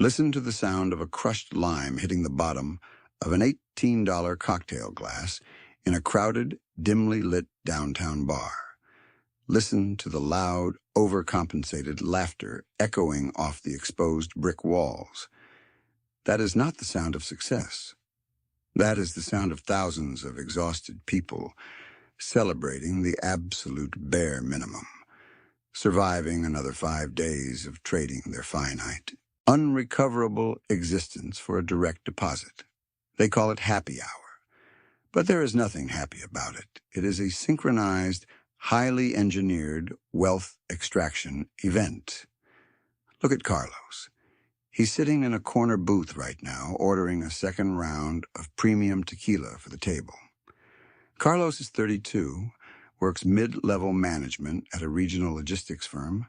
Listen to the sound of a crushed lime hitting the bottom of an $18 cocktail glass in a crowded, dimly lit downtown bar. Listen to the loud, overcompensated laughter echoing off the exposed brick walls. That is not the sound of success. That is the sound of thousands of exhausted people celebrating the absolute bare minimum, surviving another 5 days of trading their finite, unrecoverable existence for a direct deposit. They call it happy hour. But there is nothing happy about it. It is a synchronized, highly engineered wealth extraction event. Look at Carlos. He's sitting in a corner booth right now, ordering a second round of premium tequila for the table. Carlos is 32, works mid-level management at a regional logistics firm,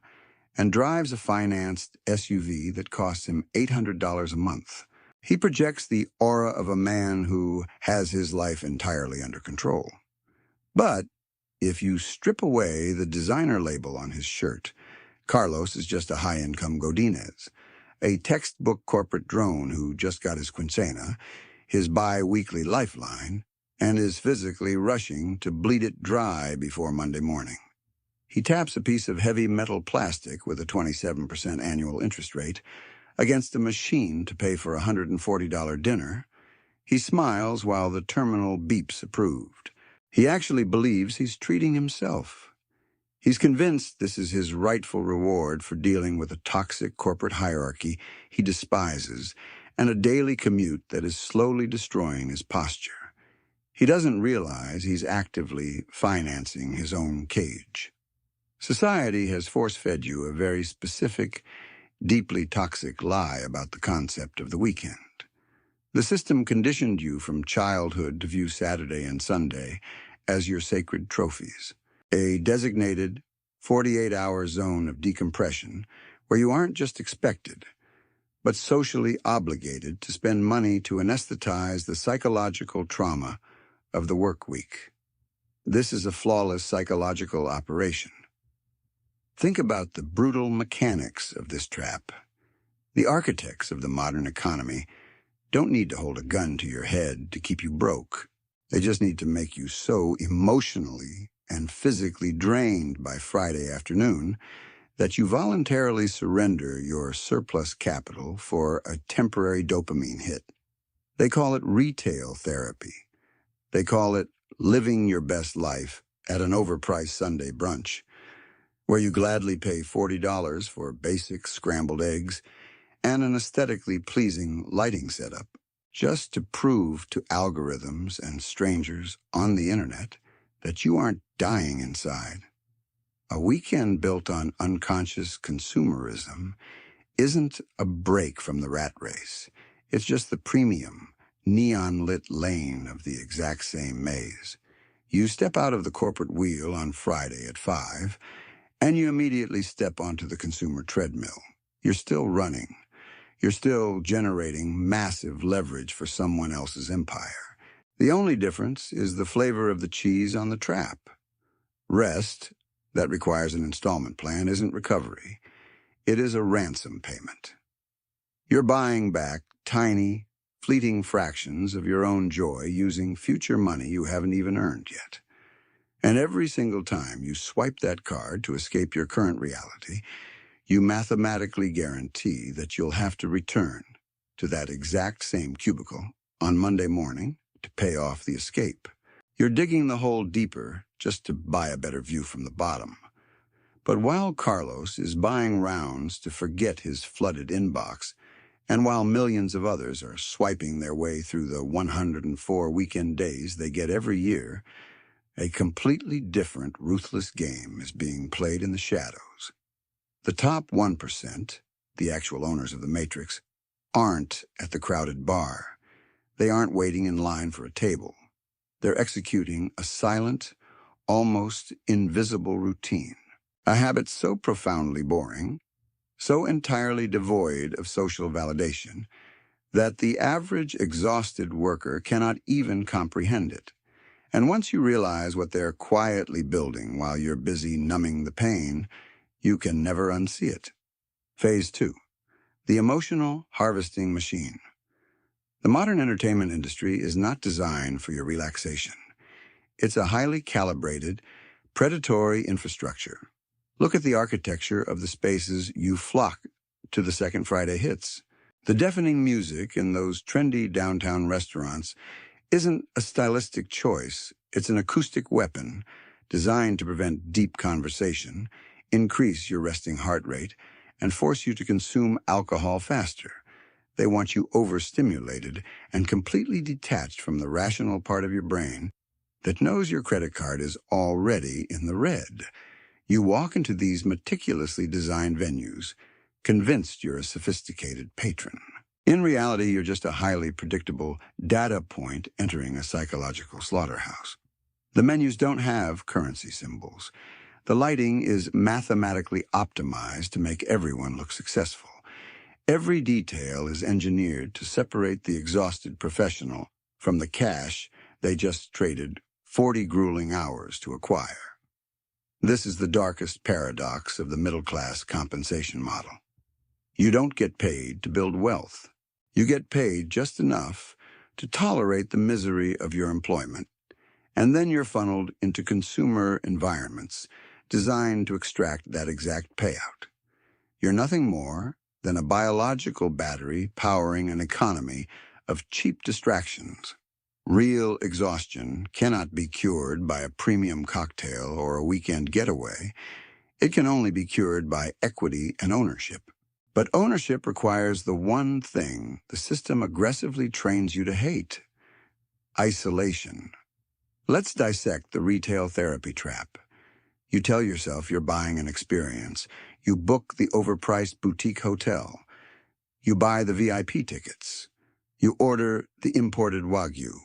and drives a financed SUV that costs him $800 a month. He projects the aura of a man who has his life entirely under control. But if you strip away the designer label on his shirt, Carlos is just a high-income Godinez, a textbook corporate drone who just got his quincena, his bi-weekly lifeline, and is physically rushing to bleed it dry before Monday morning. He taps a piece of heavy metal plastic with a 27% annual interest rate against a machine to pay for a $140 dinner. He smiles while the terminal beeps approved. He actually believes he's treating himself. He's convinced this is his rightful reward for dealing with a toxic corporate hierarchy he despises and a daily commute that is slowly destroying his posture. He doesn't realize he's actively financing his own cage. Society has force-fed you a very specific, deeply toxic lie about the concept of the weekend. The system conditioned you from childhood to view Saturday and Sunday as your sacred trophies, a designated 48-hour zone of decompression where you aren't just expected, but socially obligated to spend money to anesthetize the psychological trauma of the work week. This is a flawless psychological operation. Think about the brutal mechanics of this trap. The architects of the modern economy don't need to hold a gun to your head to keep you broke. They just need to make you so emotionally and physically drained by Friday afternoon that you voluntarily surrender your surplus capital for a temporary dopamine hit. They call it retail therapy. They call it living your best life at an overpriced Sunday brunch, where you gladly pay $40 for basic scrambled eggs and an aesthetically pleasing lighting setup, just to prove to algorithms and strangers on the internet that you aren't dying inside. A weekend built on unconscious consumerism isn't a break from the rat race. It's just the premium, neon-lit lane of the exact same maze. You step out of the corporate wheel on Friday at 5, and you immediately step onto the consumer treadmill. You're still running. You're still generating massive leverage for someone else's empire. The only difference is the flavor of the cheese on the trap. Rest, that requires an installment plan, isn't recovery. It is a ransom payment. You're buying back tiny, fleeting fractions of your own joy using future money you haven't even earned yet. And every single time you swipe that card to escape your current reality, you mathematically guarantee that you'll have to return to that exact same cubicle on Monday morning to pay off the escape. You're digging the hole deeper just to buy a better view from the bottom. But while Carlos is buying rounds to forget his flooded inbox, and while millions of others are swiping their way through the 104 weekend days they get every year, a completely different, ruthless game is being played in the shadows. The top 1%, the actual owners of the Matrix, aren't at the crowded bar. They aren't waiting in line for a table. They're executing a silent, almost invisible routine, a habit so profoundly boring, so entirely devoid of social validation, that the average exhausted worker cannot even comprehend it. And once you realize what they're quietly building while you're busy numbing the pain, you can never unsee it. Phase 2. The emotional harvesting machine. The modern entertainment industry is not designed for your relaxation. It's a highly calibrated, predatory infrastructure. Look at the architecture of the spaces you flock to the Second Friday hits. The deafening music in those trendy downtown restaurants isn't a stylistic choice. It's an acoustic weapon designed to prevent deep conversation, increase your resting heart rate, and force you to consume alcohol faster. They want you overstimulated and completely detached from the rational part of your brain that knows your credit card is already in the red. You walk into these meticulously designed venues, convinced you're a sophisticated patron. In reality, you're just a highly predictable data point entering a psychological slaughterhouse. The menus don't have currency symbols. The lighting is mathematically optimized to make everyone look successful. Every detail is engineered to separate the exhausted professional from the cash they just traded 40 grueling hours to acquire. This is the darkest paradox of the middle-class compensation model. You don't get paid to build wealth. You get paid just enough to tolerate the misery of your employment, and then you're funneled into consumer environments designed to extract that exact payout. You're nothing more than a biological battery powering an economy of cheap distractions. Real exhaustion cannot be cured by a premium cocktail or a weekend getaway. It can only be cured by equity and ownership. But ownership requires the one thing the system aggressively trains you to hate: isolation. Let's dissect the retail therapy trap. You tell yourself you're buying an experience. You book the overpriced boutique hotel. You buy the VIP tickets. You order the imported Wagyu.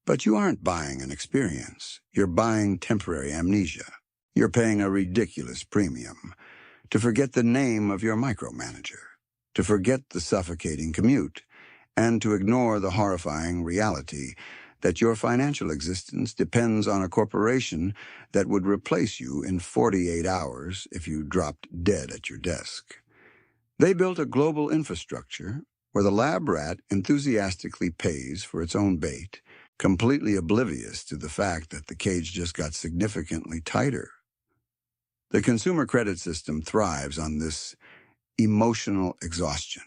But you aren't buying an experience. You're buying temporary amnesia. You're paying a ridiculous premium to forget the name of your micromanager, to forget the suffocating commute, and to ignore the horrifying reality that your financial existence depends on a corporation that would replace you in 48 hours if you dropped dead at your desk. They built a global infrastructure where the lab rat enthusiastically pays for its own bait, completely oblivious to the fact that the cage just got significantly tighter. The consumer credit system thrives on this emotional exhaustion.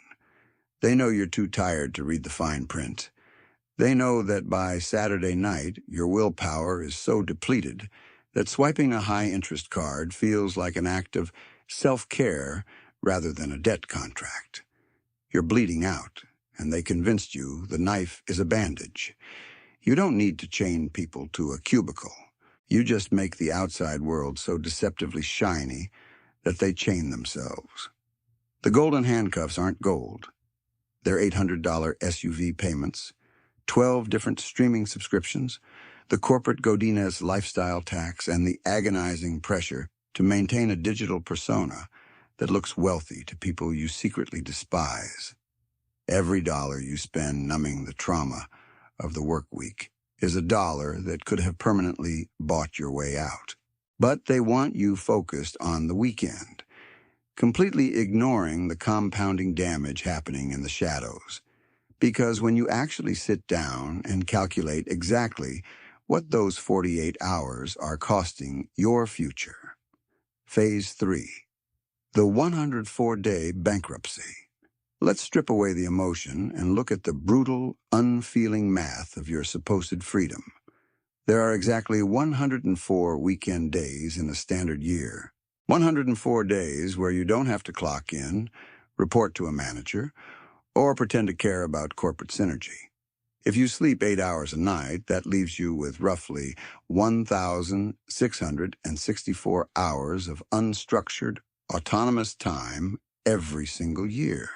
They know you're too tired to read the fine print. They know that by Saturday night, your willpower is so depleted that swiping a high-interest card feels like an act of self-care rather than a debt contract. You're bleeding out, and they convinced you the knife is a bandage. You don't need to chain people to a cubicle. You just make the outside world so deceptively shiny that they chain themselves. The golden handcuffs aren't gold. They're $800 SUV payments, 12 different streaming subscriptions, the corporate Godinez lifestyle tax, and the agonizing pressure to maintain a digital persona that looks wealthy to people you secretly despise. Every dollar you spend numbing the trauma of the work week is a dollar that could have permanently bought your way out. But they want you focused on the weekend, completely ignoring the compounding damage happening in the shadows. Because when you actually sit down and calculate exactly what those 48 hours are costing your future. Phase 3. The 104-day bankruptcy. Let's strip away the emotion and look at the brutal, unfeeling math of your supposed freedom. There are exactly 104 weekend days in a standard year. 104 days where you don't have to clock in, report to a manager, or pretend to care about corporate synergy. If you sleep 8 hours a night, that leaves you with roughly 1,664 hours of unstructured, autonomous time every single year.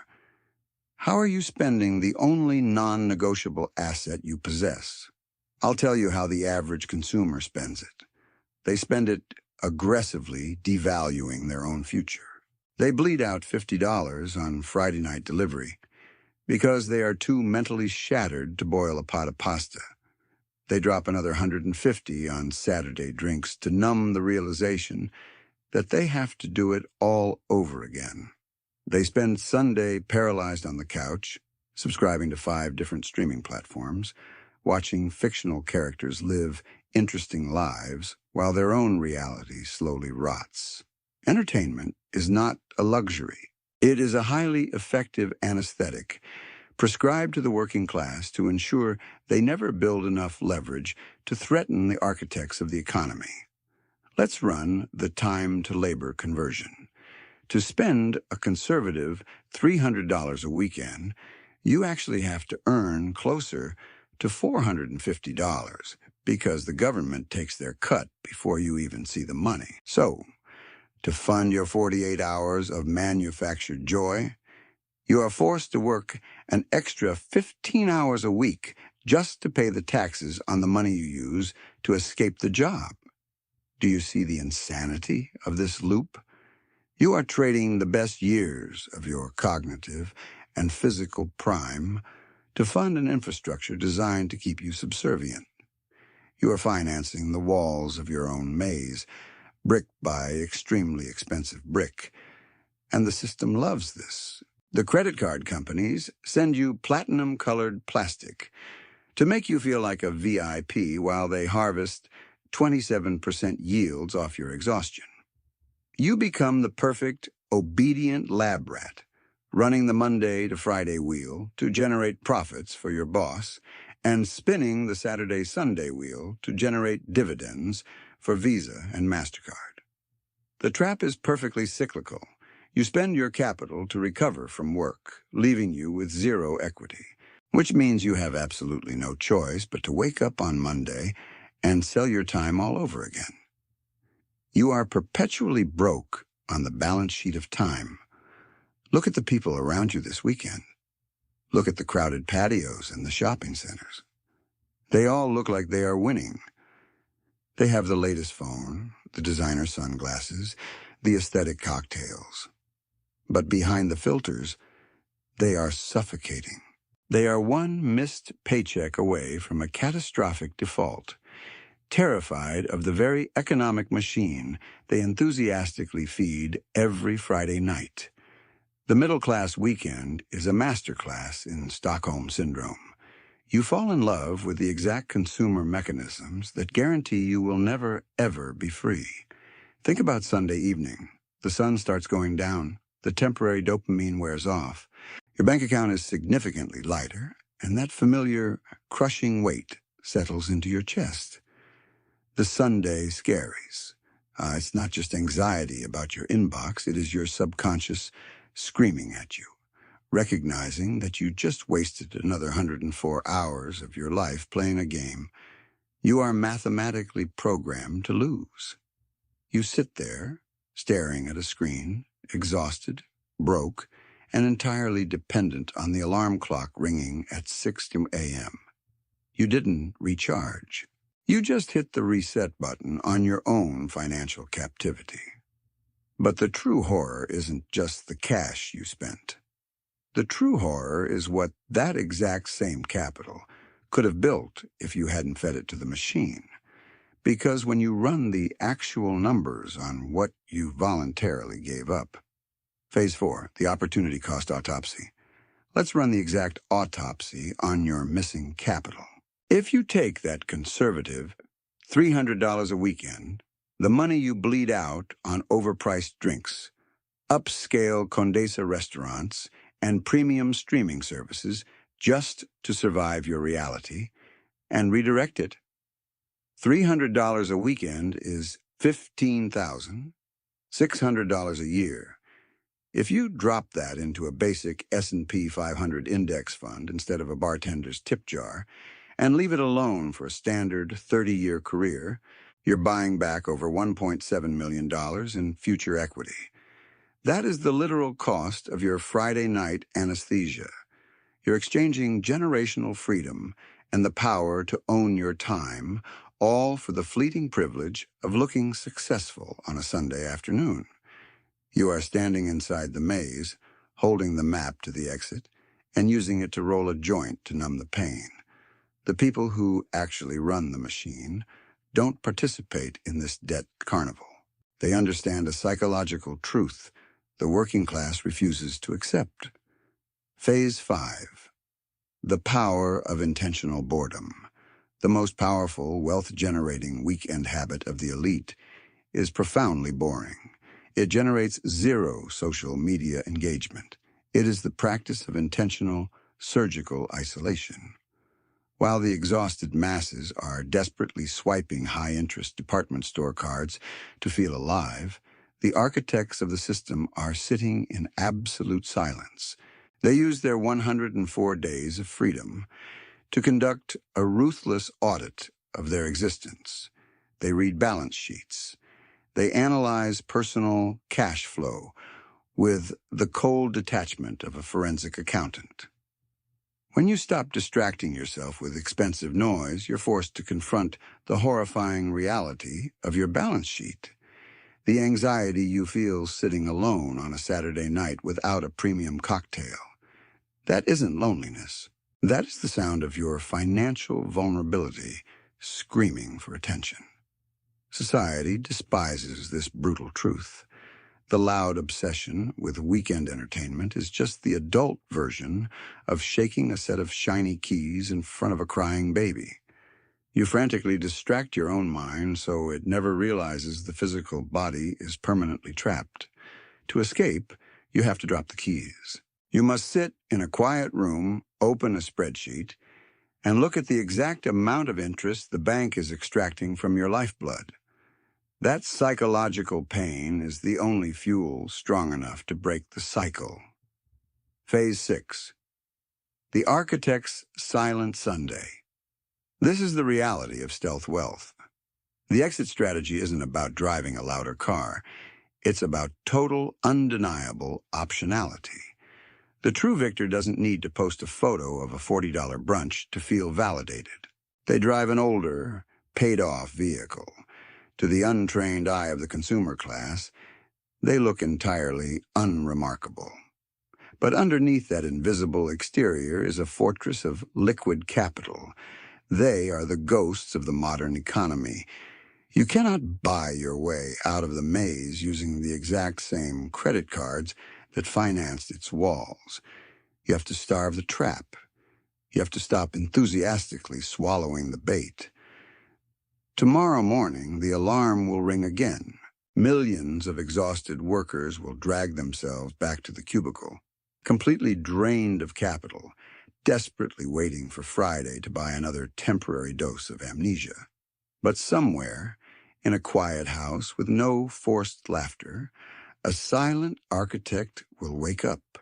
How are you spending the only non-negotiable asset you possess? I'll tell you how the average consumer spends it. They spend it aggressively devaluing their own future. They bleed out $50 on Friday night delivery because they are too mentally shattered to boil a pot of pasta. They drop another $150 on Saturday drinks to numb the realization that they have to do it all over again. They spend Sunday paralyzed on the couch, subscribing to 5 different streaming platforms, watching fictional characters live interesting lives while their own reality slowly rots. Entertainment is not a luxury. It is a highly effective anesthetic prescribed to the working class to ensure they never build enough leverage to threaten the architects of the economy. Let's run the time-to-labor conversion. To spend a conservative $300 a weekend, you actually have to earn closer to $450 because the government takes their cut before you even see the money. So, to fund your 48 hours of manufactured joy, you are forced to work an extra 15 hours a week just to pay the taxes on the money you use to escape the job. Do you see the insanity of this loop? You are trading the best years of your cognitive and physical prime to fund an infrastructure designed to keep you subservient. You are financing the walls of your own maze, brick by extremely expensive brick, and the system loves this. The credit card companies send you platinum-colored plastic to make you feel like a VIP while they harvest 27% yields off your exhaustion. You become the perfect, obedient lab rat, running the Monday to Friday wheel to generate profits for your boss, and spinning the Saturday-Sunday wheel to generate dividends for Visa and MasterCard. The trap is perfectly cyclical. You spend your capital to recover from work, leaving you with zero equity, which means you have absolutely no choice but to wake up on Monday and sell your time all over again. You are perpetually broke on the balance sheet of time. Look at the people around you this weekend. Look at the crowded patios in the shopping centers. They all look like they are winning. They have the latest phone, the designer sunglasses, the aesthetic cocktails. But behind the filters, they are suffocating. They are one missed paycheck away from a catastrophic default, terrified of the very economic machine they enthusiastically feed every Friday night. The middle-class weekend is a masterclass in Stockholm Syndrome. You fall in love with the exact consumer mechanisms that guarantee you will never, ever be free. Think about Sunday evening. The sun starts going down. The temporary dopamine wears off. Your bank account is significantly lighter, and that familiar, crushing weight settles into your chest. The Sunday scaries. It's not just anxiety about your inbox, it is your subconscious screaming at you, recognizing that you just wasted another 104 hours of your life playing a game you are mathematically programmed to lose. You sit there, staring at a screen, exhausted, broke, and entirely dependent on the alarm clock ringing at 6 a.m. You didn't recharge. You just hit the reset button on your own financial captivity. But the true horror isn't just the cash you spent. The true horror is what that exact same capital could have built if you hadn't fed it to the machine. Because when you run the actual numbers on what you voluntarily gave up. Phase 4, the opportunity cost autopsy. Let's run the exact autopsy on your missing capital. If you take that conservative $300 a weekend, the money you bleed out on overpriced drinks, upscale Condesa restaurants, and premium streaming services just to survive your reality, and redirect it, $300 a weekend is $15,600 a year. If you drop that into a basic S&P 500 index fund instead of a bartender's tip jar, and leave it alone for a standard 30-year career, you're buying back over $1.7 million in future equity. That is the literal cost of your Friday night anesthesia. You're exchanging generational freedom and the power to own your time, all for the fleeting privilege of looking successful on a Sunday afternoon. You are standing inside the maze, holding the map to the exit, and using it to roll a joint to numb the pain. The people who actually run the machine don't participate in this debt carnival. They understand a psychological truth the working class refuses to accept. Phase 5. The power of intentional boredom. The most powerful, wealth-generating weekend habit of the elite is profoundly boring. It generates zero social media engagement. It is the practice of intentional, surgical isolation. While the exhausted masses are desperately swiping high-interest department store cards to feel alive, the architects of the system are sitting in absolute silence. They use their 104 days of freedom to conduct a ruthless audit of their existence. They read balance sheets. They analyze personal cash flow with the cold detachment of a forensic accountant. When you stop distracting yourself with expensive noise, you're forced to confront the horrifying reality of your balance sheet. The anxiety you feel sitting alone on a Saturday night without a premium cocktail. That isn't loneliness. That is the sound of your financial vulnerability screaming for attention. Society despises this brutal truth. The loud obsession with weekend entertainment is just the adult version of shaking a set of shiny keys in front of a crying baby. You frantically distract your own mind so it never realizes the physical body is permanently trapped. To escape, you have to drop the keys. You must sit in a quiet room, open a spreadsheet, and look at the exact amount of interest the bank is extracting from your lifeblood. That psychological pain is the only fuel strong enough to break the cycle. Phase 6. The Architect's Silent Sunday. This is the reality of stealth wealth. The exit strategy isn't about driving a louder car. It's about total, undeniable optionality. The true victor doesn't need to post a photo of a $40 brunch to feel validated. They drive an older, paid-off vehicle. To the untrained eye of the consumer class, they look entirely unremarkable. But underneath that invisible exterior is a fortress of liquid capital. They are the ghosts of the modern economy. You cannot buy your way out of the maze using the exact same credit cards that financed its walls. You have to starve the trap. You have to stop enthusiastically swallowing the bait. Tomorrow morning, the alarm will ring again. Millions of exhausted workers will drag themselves back to the cubicle, completely drained of capital, desperately waiting for Friday to buy another temporary dose of amnesia. But somewhere, in a quiet house with no forced laughter, a silent architect will wake up.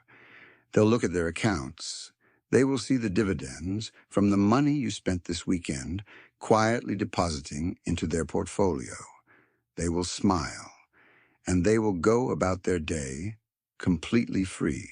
They'll look at their accounts. They will see the dividends from the money you spent this weekend quietly depositing into their portfolio. They will smile, and they will go about their day completely free.